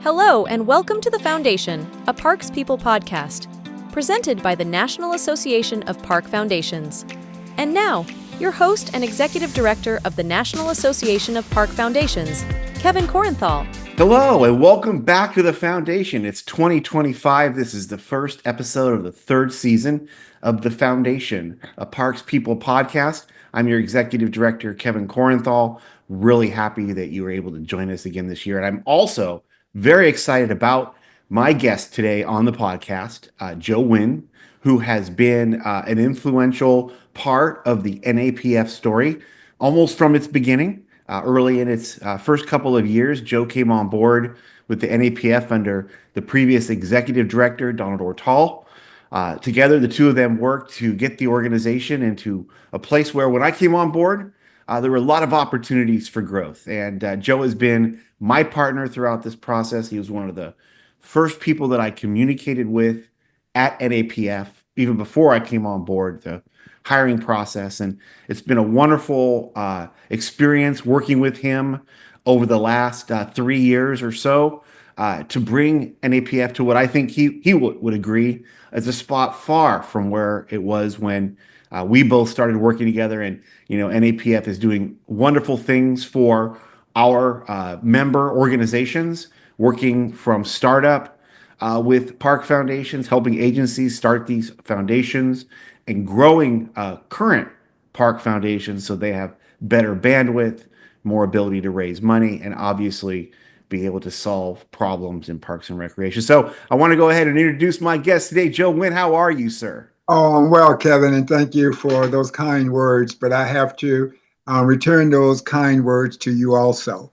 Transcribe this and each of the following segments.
Hello, and welcome to The Foundation, a Parks People podcast, presented by the National Association of Park Foundations. And now, your host and Executive Director of the National Association of Park Foundations, Kevin Korenthal. Hello, and welcome back to The Foundation. It's 2025. This is the first episode of the third season of The Foundation, a Parks People podcast. I'm your Executive Director, Kevin Korenthal. Really happy that you were able to join us again this year. And I'm also very excited about my guest today on the podcast, Joe Wynns, who has been an influential part of the NAPF story almost from its beginning. Early in its first couple of years, Joe came on board with the NAPF under the previous executive director, Donald Ortal. Together, the two of them worked to get the organization into a place where, when I came on board, there were a lot of opportunities for growth. And Joe has been my partner throughout this process. He was one of the first people that I communicated with at NAPF, even before I came on board, the hiring process. And it's been a wonderful experience working with him over the last 3 years or so to bring NAPF to what I think he would agree as a spot far from where it was when we both started working together. And, you know, NAPF is doing wonderful things for our member organizations, working from startup with park foundations, helping agencies start these foundations, and growing current park foundations so they have better bandwidth, more ability to raise money, and obviously be able to solve problems in parks and recreation. So I want to go ahead and introduce my guest today. Joe Wynns, how are you, sir? Oh, I'm well, Kevin, and thank you for those kind words. But I have to return those kind words to you also.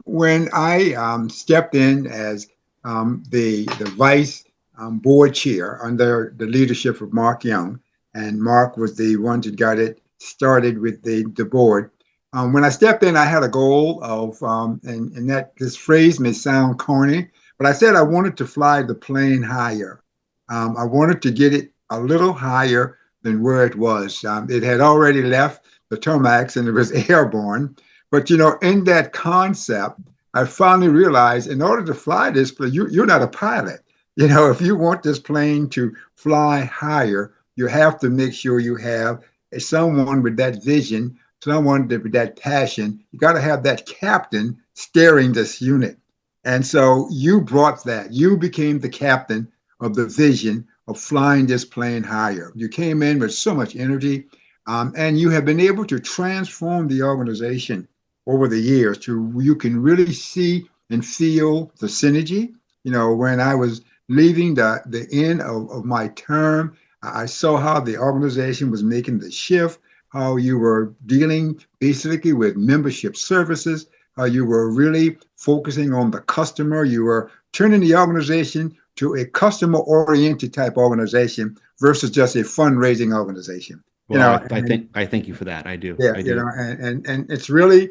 When I stepped in as the vice board chair under the leadership of Mark Young, and Mark was the one that got it started with the board. When I stepped in, I had a goal of, and that this phrase may sound corny, but I said I wanted to fly the plane higher. I wanted to get it a little higher than where it was. It had already left the tarmacs and it was airborne. But, you know, in that concept, I finally realized in order to fly this plane, you're not a pilot. You know, if you want this plane to fly higher, you have to make sure you have someone with that vision, someone with that passion. You got to have that captain steering this unit. And so you brought that. You became the captain of the vision of flying this plane higher. You came in with so much energy, and you have been able to transform the organization over the years to you can really see and feel the synergy. You know, when I was leaving the end of my term, I saw how the organization was making the shift, how you were dealing basically with membership services, how you were really focusing on the customer. You were turning the organization to a customer-oriented type organization versus just a fundraising organization. Well, I thank you for that. I do. Yeah, I do. you know, and it's really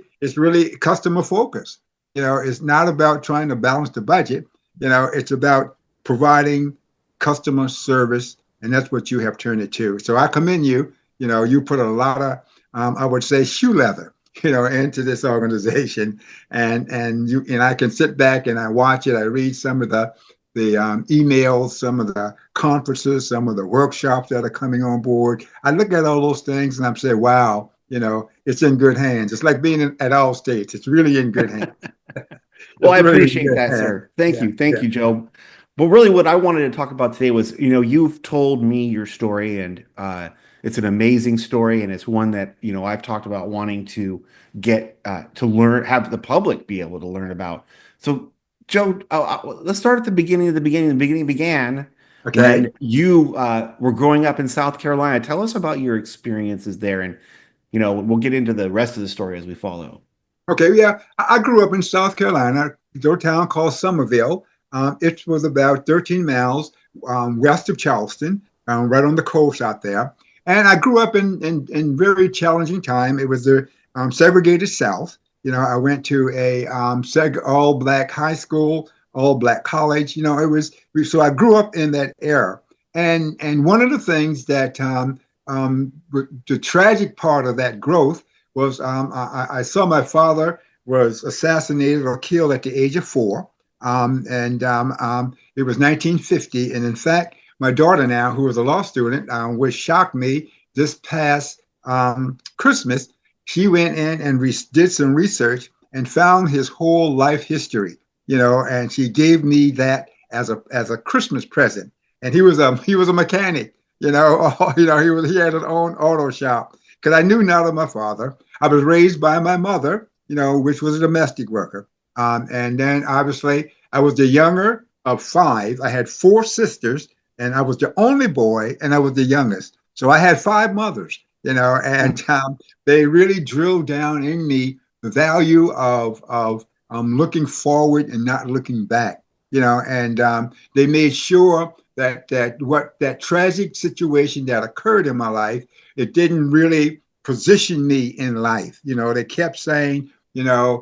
customer focused. You know, it's not about trying to balance the budget. You know, it's about providing customer service, and that's what you have turned it to. So I commend you. You know, you put a lot of, I would say, shoe leather, you know, into this organization, and I can sit back and I watch it. I read some of the emails, some of the conferences, some of the workshops that are coming on board. I look at all those things and I'm saying, wow, you know, it's in good hands. It's like being at all states. It's really in good hands. Well, I appreciate that, sir. Thank you, Joe. But really what I wanted to talk about today was, you know, you've told me your story, and it's an amazing story, and it's one that, you know, I've talked about wanting to get to learn, have the public be able to learn about. So Joe, let's start at the beginning. The beginning began when you were growing up in South Carolina. Tell us about your experiences there, and, you know, we'll get into the rest of the story as we follow. Okay, yeah. I grew up in South Carolina, a little town called Summerville. It was about 13 miles west of Charleston, right on the coast out there. And I grew up in very challenging time. It was the segregated South. You know, I went to a all-black high school, all-black college. You know, so I grew up in that era. And one of the things that the tragic part of that growth was I saw my father was assassinated or killed at the age of 4. It was 1950. And in fact, my daughter now, who was a law student, which shocked me this past Christmas, she went in and did some research and found his whole life history, and she gave me that as a Christmas present. And he was a mechanic, he had his own auto shop because I knew none of my father. I was raised by my mother, which was a domestic worker. And then obviously I was the younger of five. I had four sisters, and I was the only boy, and I was the youngest. So I had five mothers, and they really drilled down in me the value of looking forward and not looking back, and they made sure that tragic situation that occurred in my life, it didn't really position me in life. They kept saying, and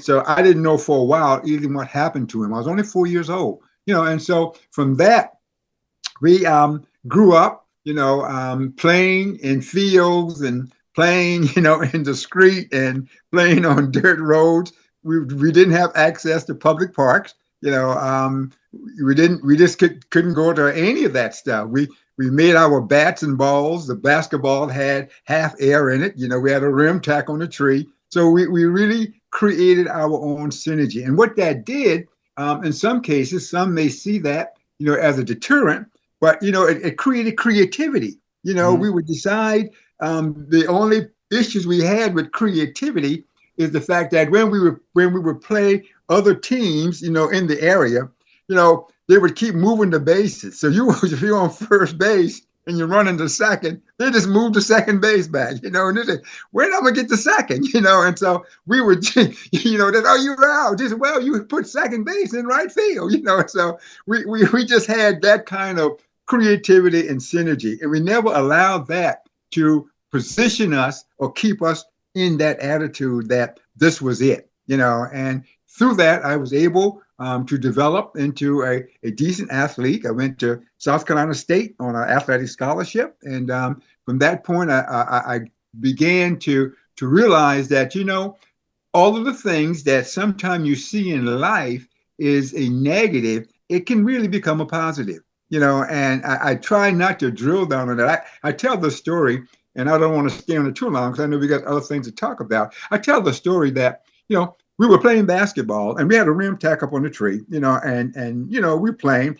so I didn't know for a while even what happened to him. I was only 4 years old, and so from that, we grew up, playing in fields and playing, in the street and playing on dirt roads. We didn't have access to public parks. We just couldn't go to any of that stuff. We made our bats and balls. The basketball had half air in it. We had a rim tack on the tree. So we really created our own synergy. And what that did, in some cases, some may see that, as a deterrent, but, it created creativity. We would decide the only issues we had with creativity is the fact that when we would play other teams, in the area, they would keep moving the bases. So if you're on first base and you're running to second, they just move the second base back, and they say, when am I gonna get to second? And so we would, that, oh, you're out. Just, well, you put second base in right field, so we just had that kind of creativity and synergy. And we never allowed that to position us or keep us in that attitude that this was it, and through that, I was able to develop into a decent athlete. I went to South Carolina State on an athletic scholarship. And from that point, I began to realize that, all of the things that sometimes you see in life is a negative, it can really become a positive, and I try not to drill down on that. I tell the story, and I don't want to stay on it too long because I know we got other things to talk about. I tell the story that, we were playing basketball and we had a rim tack up on the tree, and we playing.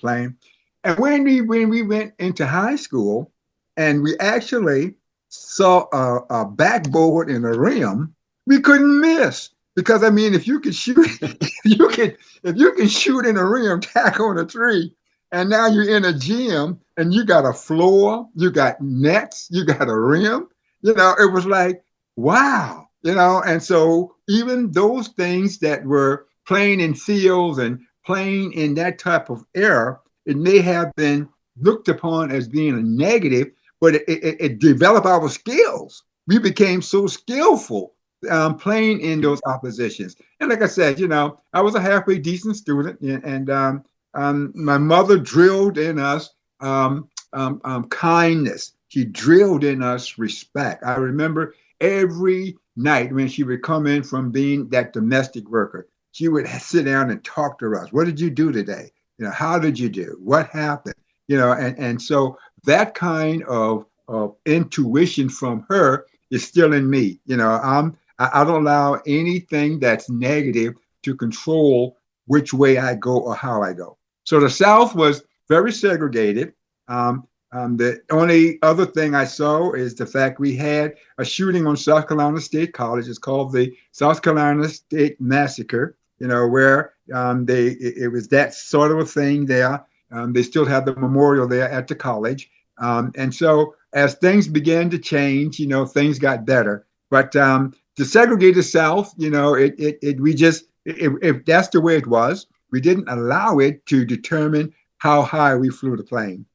And when we went into high school and we actually saw a backboard and a rim, we couldn't miss. Because I mean, if you can shoot, if you can shoot in a rim tack on a tree, and now you're in a gym and you got a floor, you got nets, you got a rim, it was like, wow, and so even those things that were playing in fields and playing in that type of era, it may have been looked upon as being a negative, but it developed our skills. We became so skillful playing in those oppositions. And like I said, I was a halfway decent student, and my mother drilled in us kindness. She drilled in us respect. I remember every night when she would come in from being that domestic worker, she would sit down and talk to us. What did you do today? How did you do? What happened? And so that kind of intuition from her is still in me. I don't allow anything that's negative to control which way I go or how I go. So the South was very segregated. The only other thing I saw is the fact we had a shooting on South Carolina State College. It's called the South Carolina State Massacre, where it was that sort of a thing there. They still have the memorial there at the college. And so as things began to change, things got better. But the segregated South, if that's the way it was, we didn't allow it to determine how high we flew the plane.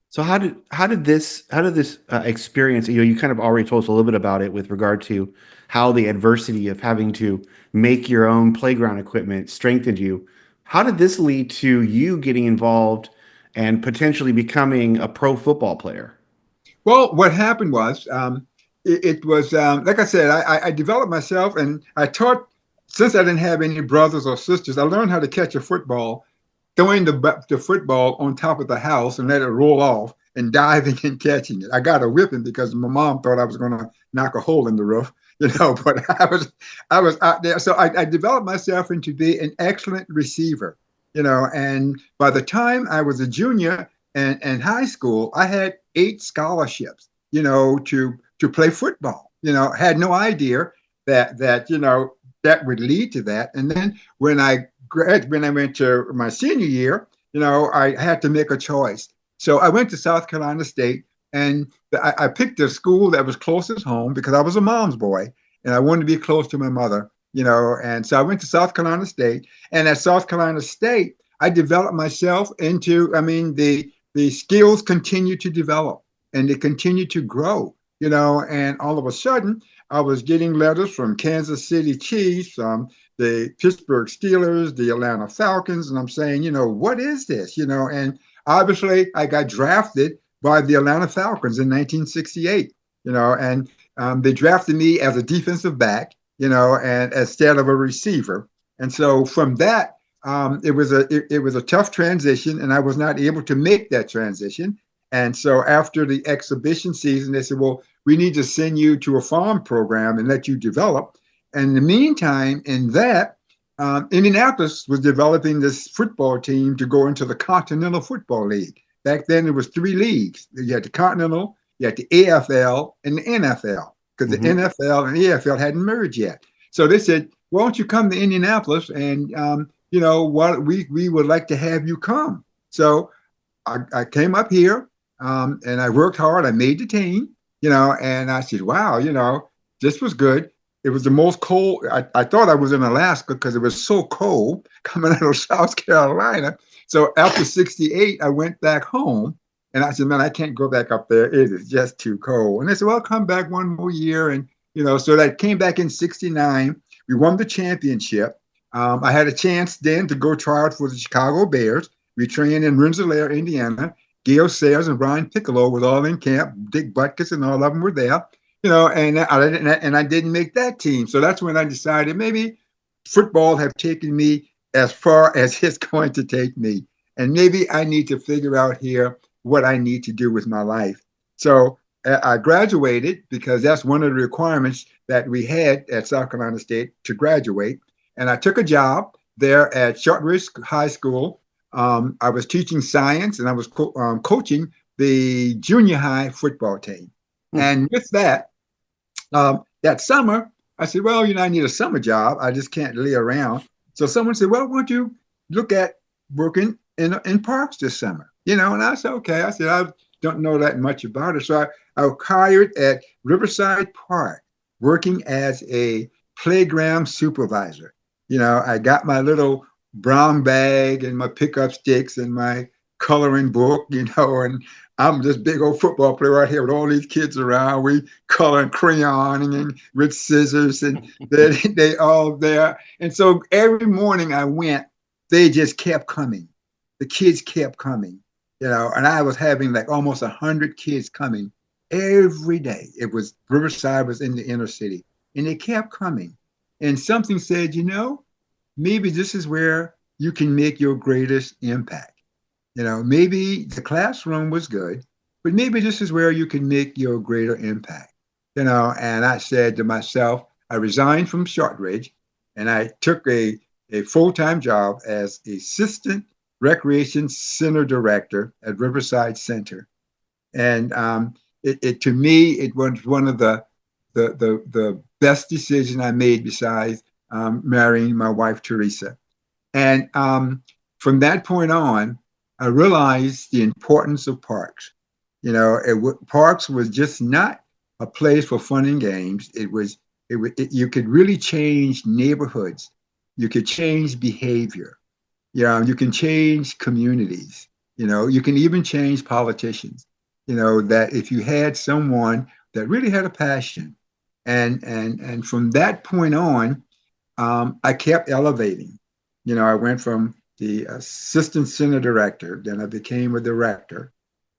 So how did this experience, you kind of already told us a little bit about it with regard to how the adversity of having to make your own playground equipment strengthened you. How did this lead to you getting involved and potentially becoming a pro football player? Well, what happened was, it was, like I said, I developed myself and I taught since I didn't have any brothers or sisters, I learned how to catch a football, throwing the football on top of the house and let it roll off and diving and catching it. I got a whipping because my mom thought I was going to knock a hole in the roof, but I was out there. So I developed myself into be an excellent receiver, and by the time I was a junior and high school, I had 8 scholarships, to play football. Had no idea that would lead to that. And then when I went to my senior year, I had to make a choice. So I went to South Carolina State, and I picked a school that was closest home because I was a mom's boy and I wanted to be close to my mother, and so I went to South Carolina State. And at South Carolina State, I developed myself into, the skills continue to develop and they continue to grow, and all of a sudden I was getting letters from Kansas City Chiefs, the Pittsburgh Steelers, the Atlanta Falcons, and I'm saying, what is this? And obviously I got drafted by the Atlanta Falcons in 1968, and they drafted me as a defensive back, and instead of a receiver. And so from that, it was a tough transition, and I was not able to make that transition. And so after the exhibition season, they said, well, we need to send you to a farm program and let you develop. And in the meantime, in that, Indianapolis was developing this football team to go into the Continental Football League. Back then, there was 3 leagues. You had the Continental, you had the AFL, and the NFL, because the NFL and the AFL hadn't merged yet. So they said, why don't you come to Indianapolis, and we would like to have you come. So I came up here, and I worked hard. I made the team, and I said, wow, this was good. It was the most cold. I thought I was in Alaska because it was so cold coming out of South Carolina. So after 68, I went back home, and I said, man, I can't go back up there. It is just too cold. And they said, well, come back one more year. And, so I came back in 69. We won the championship. I had a chance then to go try out for the Chicago Bears. We trained in Rensselaer, Indiana. Gail Sayers and Brian Piccolo was all in camp. Dick Butkus and all of them were there, and I didn't make that team. So that's when I decided maybe football have taken me as far as it's going to take me. And maybe I need to figure out here what I need to do with my life. So I graduated because that's one of the requirements that we had at South Carolina State to graduate. And I took a job there at Shortridge High School. I was teaching science, and I was coaching the junior high football team. And with that, that summer, I said, well, I need a summer job. I just can't lay around. So someone said, well, why don't you look at working in parks this summer? And I said, okay. I said, I don't know that much about it. So I was hired at Riverside Park, working as a playground supervisor. I got my little brown bag and my pickup sticks and my coloring book, and I'm this big old football player right here with all these kids around. We coloring crayoning and with scissors, and they all there. And so every morning I went, they just kept coming. The kids kept coming, and I was having like almost 100 kids coming every day. It was Riverside was in the inner city, and they kept coming. And something said, maybe this is where you can make your greatest impact. Maybe the classroom was good, but maybe this is where you can make your greater impact. And I said to myself, I resigned from Shortridge, and I took a full-time job as assistant recreation center director at Riverside Center. And to me, it was one of the best decisions I made besides marrying my wife, Teresa. And from that point on, I realized the importance of parks. Parks was just not a place for fun and games. You could really change neighborhoods. You could change behavior. You can change communities. You can even change politicians. That if you had someone that really had a passion, and from that point on, I kept elevating. I went from the assistant center director, then I became a director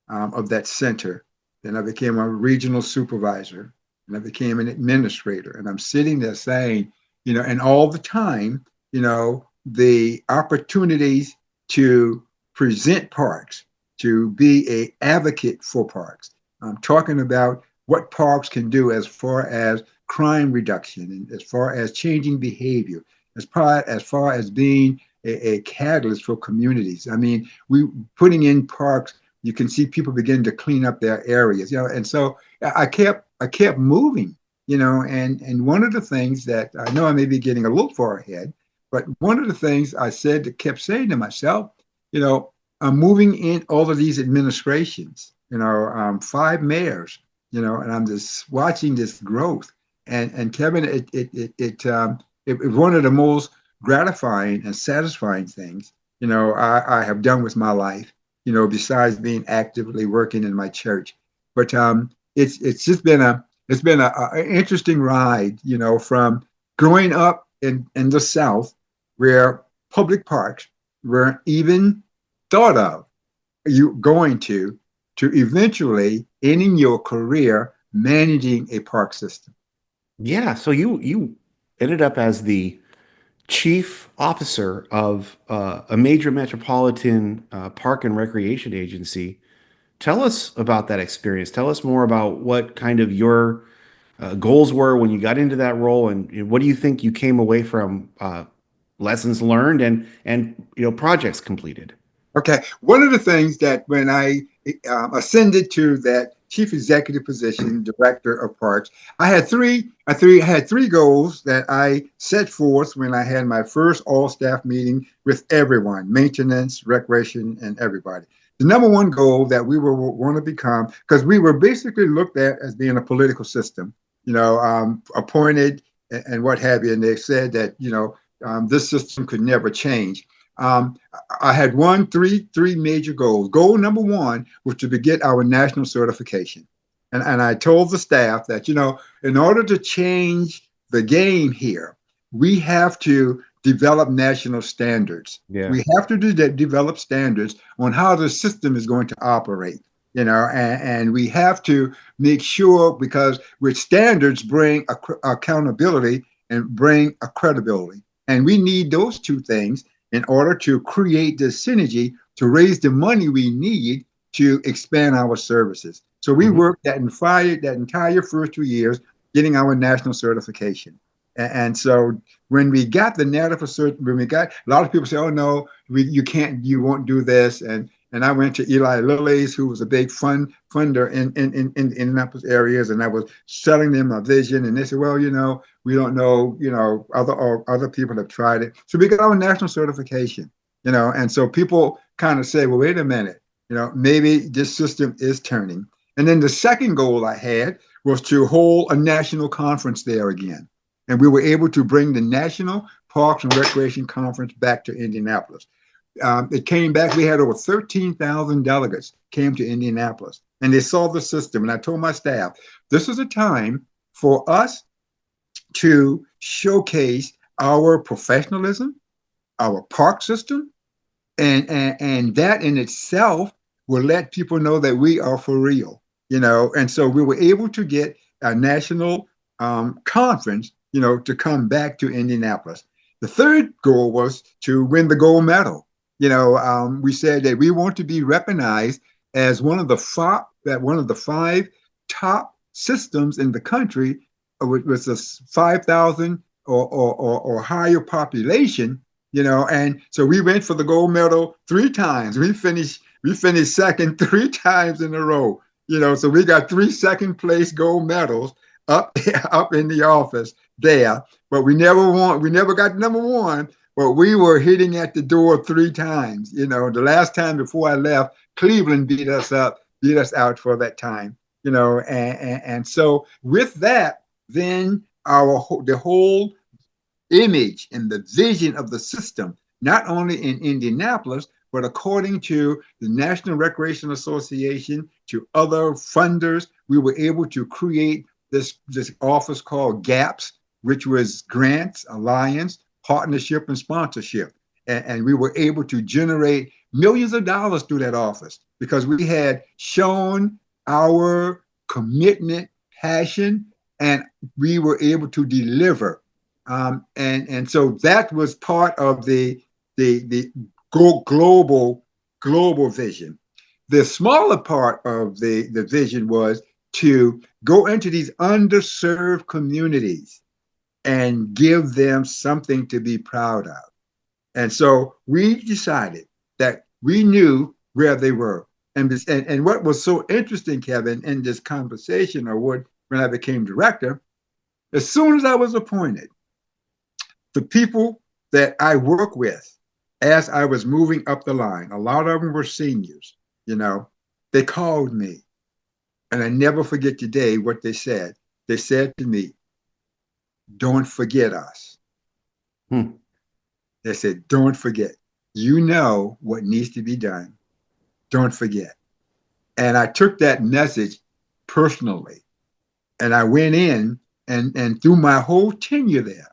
of that center. Then I became a regional supervisor, and I became an administrator. And I'm sitting there saying, and all the time, the opportunities to present parks, to be a advocate for parks. I'm talking about what parks can do as far as crime reduction and as far as changing behavior, as far as being a catalyst for communities. I mean, we putting in parks, you can see people begin to clean up their areas, and so I kept moving, and one of the things that I know I may be getting a little far ahead, but one of the things I kept saying to myself, I'm moving in all of these administrations, 5 mayors, and I'm just watching this growth. And Kevin, it was one of the most gratifying and satisfying things, I have done with my life, besides being actively working in my church. But it's been an interesting ride, from growing up in the South, where public parks weren't even thought of you going to eventually ending your career managing a park system. Yeah, so you ended up as the chief officer of a major metropolitan park and recreation agency. Tell us about that experience. Tell us more about what kind of your goals were when you got into that role, and what do you think you came away from lessons learned and projects completed. Okay. One of the things that when I ascended to that chief executive position, director of parks, I had three goals that I set forth when I had my first all staff meeting with everyone, maintenance, recreation, and everybody. The number one goal that we were want to become, because we were basically looked at as being a political system, appointed and what have you, and they said that this system could never change. Um, I had three major goals. Goal number one was to get our national certification. And I told the staff that, in order to change the game here, we have to develop national standards. Yeah. We have to develop standards on how the system is going to operate, and we have to make sure, because with standards bring accountability and bring a credibility. And we need those two things in order to create the synergy to raise the money we need to expand our services. So we worked that entire first 2 years getting our national certification. And so when we got the national cert, a lot of people say, "Oh no, you can't, you won't do this." And I went to Eli Lilly's, who was a big funder in Indianapolis areas, and I was selling them a vision, and they said, "Well, we don't know, other people have tried it." So we got our national certification, and so people kind of say, "Well, wait a minute, maybe this system is turning." And then the second goal I had was to hold a national conference there again. And we were able to bring the National Parks and Recreation Conference back to Indianapolis. It came back. We had over 13,000 delegates came to Indianapolis, and they saw the system. And I told my staff, this is a time for us to showcase our professionalism, our park system, and that in itself will let people know that we are for real, And so we were able to get a national conference, to come back to Indianapolis. The third goal was to win the gold medal. We said that we want to be recognized as one of the five top systems in the country with a 5,000 or higher population. And so we went for the gold medal 3 times. We finished second 3 times in a row. So we got 3 second place gold medals up in the office there, but we never got number one, but we were hitting at the door 3 times. The last time before I left, Cleveland beat us out for that time. And so with that, then the whole image and the vision of the system, not only in Indianapolis, but according to the National Recreation Association, to other funders, we were able to create this office called GAPS, which was grants, alliance, partnership, and sponsorship. And we were able to generate millions of dollars through that office because we had shown our commitment, passion, and we were able to deliver And so that was part of the global vision. The smaller part of the vision was to go into these underserved communities and give them something to be proud of. And so we decided that we knew where they were. And what was so interesting, Kevin, in this conversation, or what when I became director, as soon as I was appointed, the people that I work with as I was moving up the line, a lot of them were seniors, you know, they called me. And I never forget today what they said. They said to me, don't forget us. Hmm. They said, don't forget. You know what needs to be done. Don't forget. And I took that message personally. And I went in and through my whole tenure there,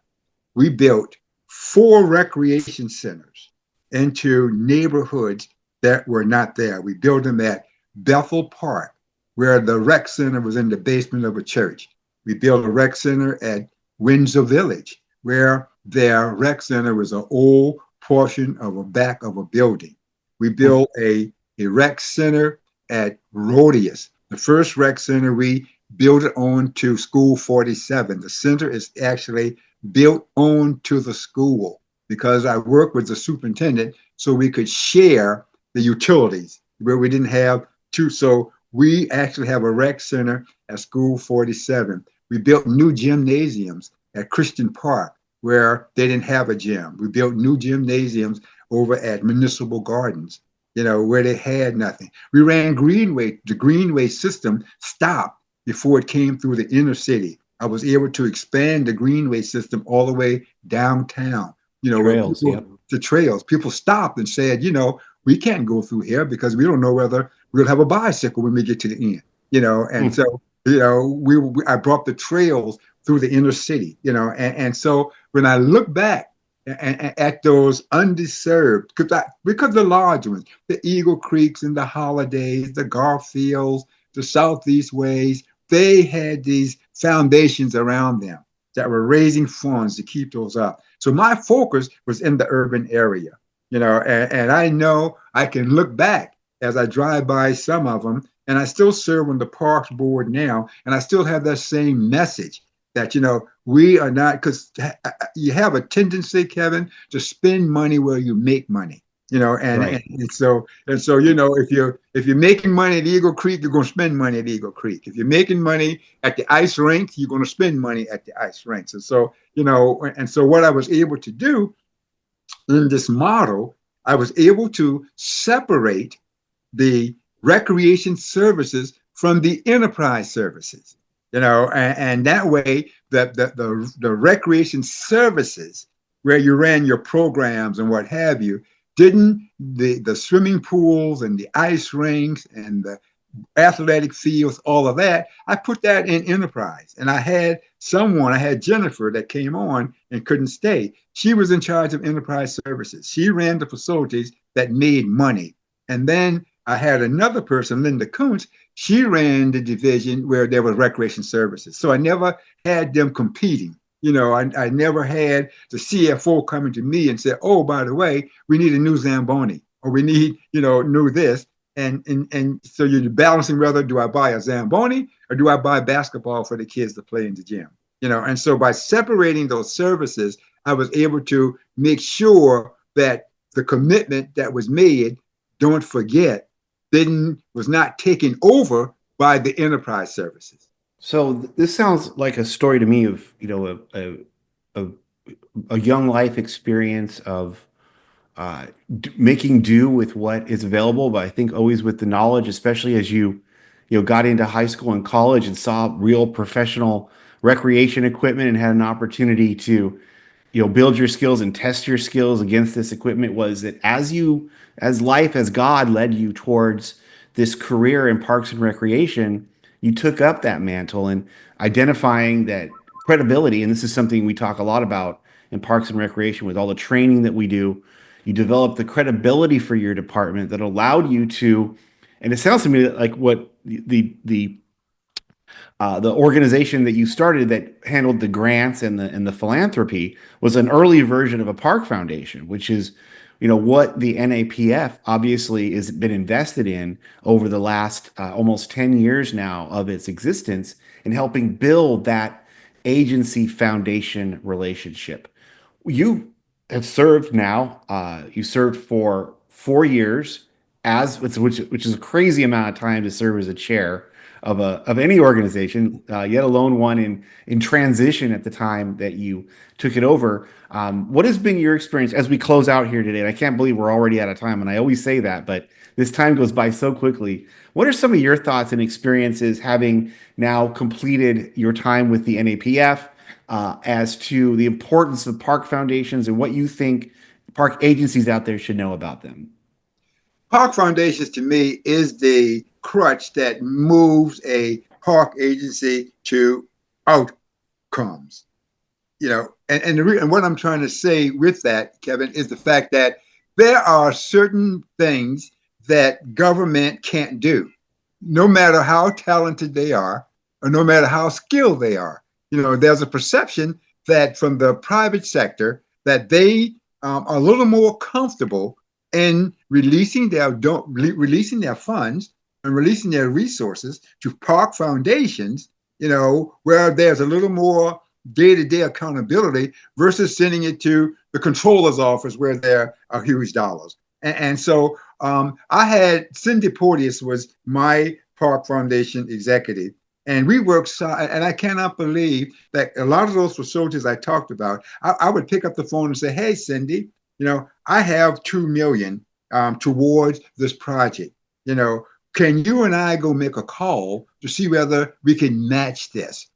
we built 4 recreation centers into neighborhoods that were not there. We built them at Bethel Park, where the rec center was in the basement of a church. We built a rec center at Windsor Village, where their rec center was an old portion of a back of a building. We built a rec center at Rhodius. The first rec center we built it on to School 47. The center is actually built on to the school because I worked with the superintendent so we could share the utilities where we didn't have to. So we actually have a rec center at School 47. We built new gymnasiums at Christian Park where they didn't have a gym. We built new gymnasiums over at Municipal Gardens, you know, where they had nothing. We ran Greenway. The Greenway system stopped before it came through the inner city. I was able to expand the Greenway system all the way downtown, you know, Trails, people, yep. the trails. People stopped and said, you know, we can't go through here because we don't know whether we'll have a bicycle when we get to the end, you know. And so, you know, I brought the trails through the inner city, you know. And so when I look back at those undeserved, because the large ones, the Eagle Creeks and the Holidays, the Garfields, the Southeast Ways, they had these foundations around them that were raising funds to keep those up. So my focus was in the urban area, you know, and I know I can look back as I drive by some of them, and I still serve on the Parks Board now, and I still have that same message that, you know, we are not, because you have a tendency, Kevin, to spend money where you make money. You know, Right. and so you know, if you're making money at Eagle Creek, you're going to spend money at Eagle Creek. If you're making money at the ice rink, you're going to spend money at the ice rinks. And so, you know, and so what I was able to do in this model, I was able to separate the recreation services from the enterprise services. You know, and that way the recreation services where you ran your programs and what have you didn't the swimming pools and the ice rinks and the athletic fields, all of that, I put that in enterprise. And I had Jennifer that came on and couldn't stay. She was in charge of enterprise services. She ran the facilities that made money. And then I had another person, Linda Kuntz. She ran the division where there was recreation services. So I never had them competing. You know, I never had the CFO coming to me and say, oh, by the way, we need a new Zamboni or we need, you know, new this. And so you're balancing whether do I buy a Zamboni or do I buy basketball for the kids to play in the gym? You know, and so by separating those services, I was able to make sure that the commitment that was made, don't forget, was not taken over by the enterprise services. So this sounds like a story to me of, you know, a, a young life experience of making do with what is available, but I think always with the knowledge, especially as you know, got into high school and college and saw real professional recreation equipment and had an opportunity to, you know, build your skills and test your skills against this equipment. Was that as God led you towards this career in parks and recreation, you took up that mantle and identifying that credibility. And this is something we talk a lot about in parks and recreation with all the training that we do. You develop the credibility for your department that allowed you to, and it sounds to me like what the The organization that you started that handled the grants and the philanthropy was an early version of a park foundation, which is, what the NAPF obviously has been invested in over the last almost 10 years now of its existence in helping build that agency foundation relationship. You have served now. You served for 4 years which is a crazy amount of time to serve as a chair of any organization, yet alone one in transition at the time that you took it over. What has been your experience as we close out here today? And I can't believe we're already out of time, and I always say that, but this time goes by so quickly. What are some of your thoughts and experiences having now completed your time with the NAPF? As to the importance of park foundations and what you think park agencies out there should know about them. Park foundations to me is the crutch that moves a park agency to outcomes. And what I'm trying to say with that, Kevin, is the fact that there are certain things that government can't do, no matter how talented they are, or no matter how skilled they are. There's a perception that from the private sector that they are a little more comfortable in releasing their funds and releasing their resources to park foundations, where there's a little more day-to-day accountability versus sending it to the controller's office where there are huge dollars. And so I had Cindy Porteous was my park foundation executive. And we worked, and I cannot believe that a lot of those facilities I talked about, I would pick up the phone and say, hey, Cindy, I have 2 million towards this project. Can you and I go make a call to see whether we can match this?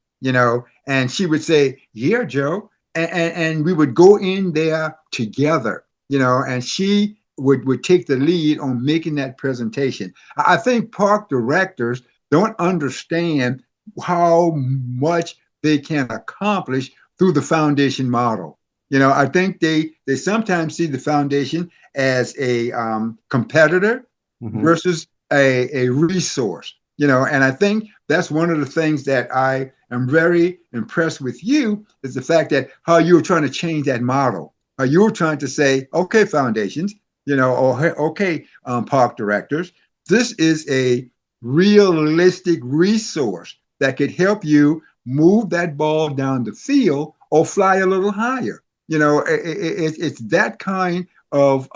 And she would say, yeah, Joe. And we would go in there together, and she would take the lead on making that presentation. I think park directors don't understand how much they can accomplish through the foundation model. I think they sometimes see the foundation as a competitor versus a resource. And I think that's one of the things that I am very impressed with you is the fact that how you're trying to change that model. How you're trying to say, okay, foundations, or okay, park directors, this is a realistic resource that could help you move that ball down the field or fly a little higher. It's that kind of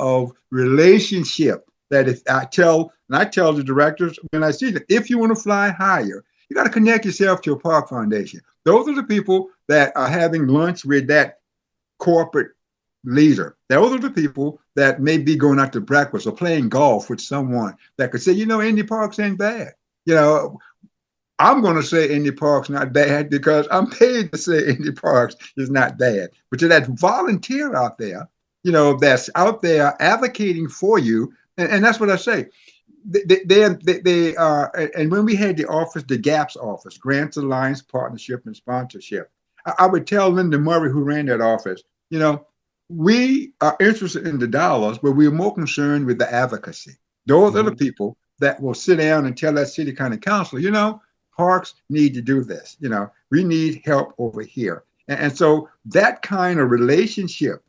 relationship that if I tell the directors when I see that if you want to fly higher, you got to connect yourself to a park foundation. Those are the people that are having lunch with that corporate leader. Those are the people that may be going out to breakfast or playing golf with someone that could say, Indy Parks ain't bad. I'm going to say Indy Parks not bad because I'm paid to say Indy Parks is not bad. But to that volunteer out there, that's out there advocating for you, and that's what I say. They are, and when we had the office, the GAPS office, Grants, Alliance, Partnership, and Sponsorship, I would tell Linda Murray, who ran that office, we are interested in the dollars, but we're more concerned with the advocacy. Those are the people that will sit down and tell that city county council, parks need to do this. We need help over here. And so that kind of relationship,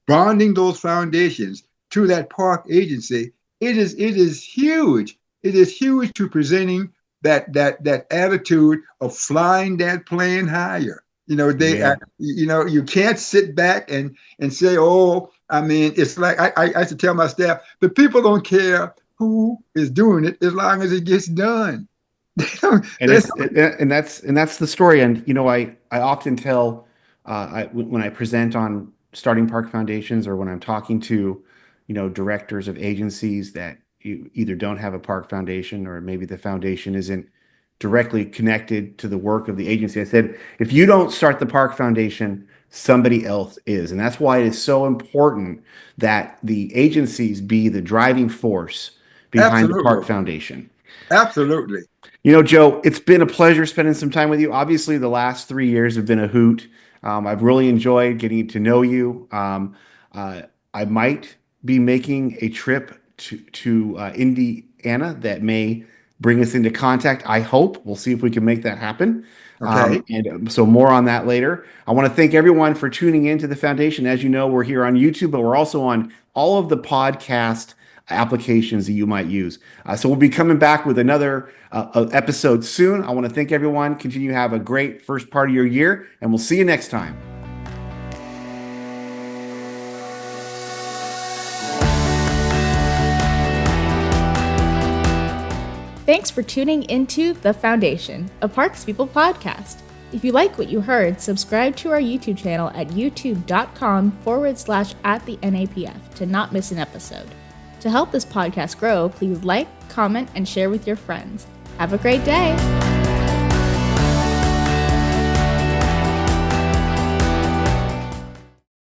bonding those foundations to that park agency, it is huge. It is huge to presenting that attitude of flying that plane higher. You can't sit back and say, oh, it's like I used to tell my staff, the people don't care who is doing it as long as it gets done. And that's the story. And I often tell when I present on starting park foundations or when I'm talking to directors of agencies that you either don't have a park foundation or maybe the foundation isn't directly connected to the work of the agency. I said, if you don't start the park foundation, somebody else is. And that's why it is so important that the agencies be the driving force behind the park foundation. Absolutely. Joe, it's been a pleasure spending some time with you. Obviously, the last 3 years have been a hoot. I've really enjoyed getting to know you. I might be making a trip to Indiana that may bring us into contact. I hope we'll see if we can make that happen. Okay. So more on that later. I want to thank everyone for tuning in to the foundation. As you know, we're here on YouTube, but we're also on all of the podcast applications that you might use. So we'll be coming back with another episode soon. I want to thank everyone. Continue to have a great first part of your year, and we'll see you next time. Thanks for tuning into The Foundation, a Parks People podcast. If you like what you heard, subscribe to our YouTube channel at youtube.com/@thenapf to not miss an episode. To help this podcast grow, please like, comment, and share with your friends. Have a great day.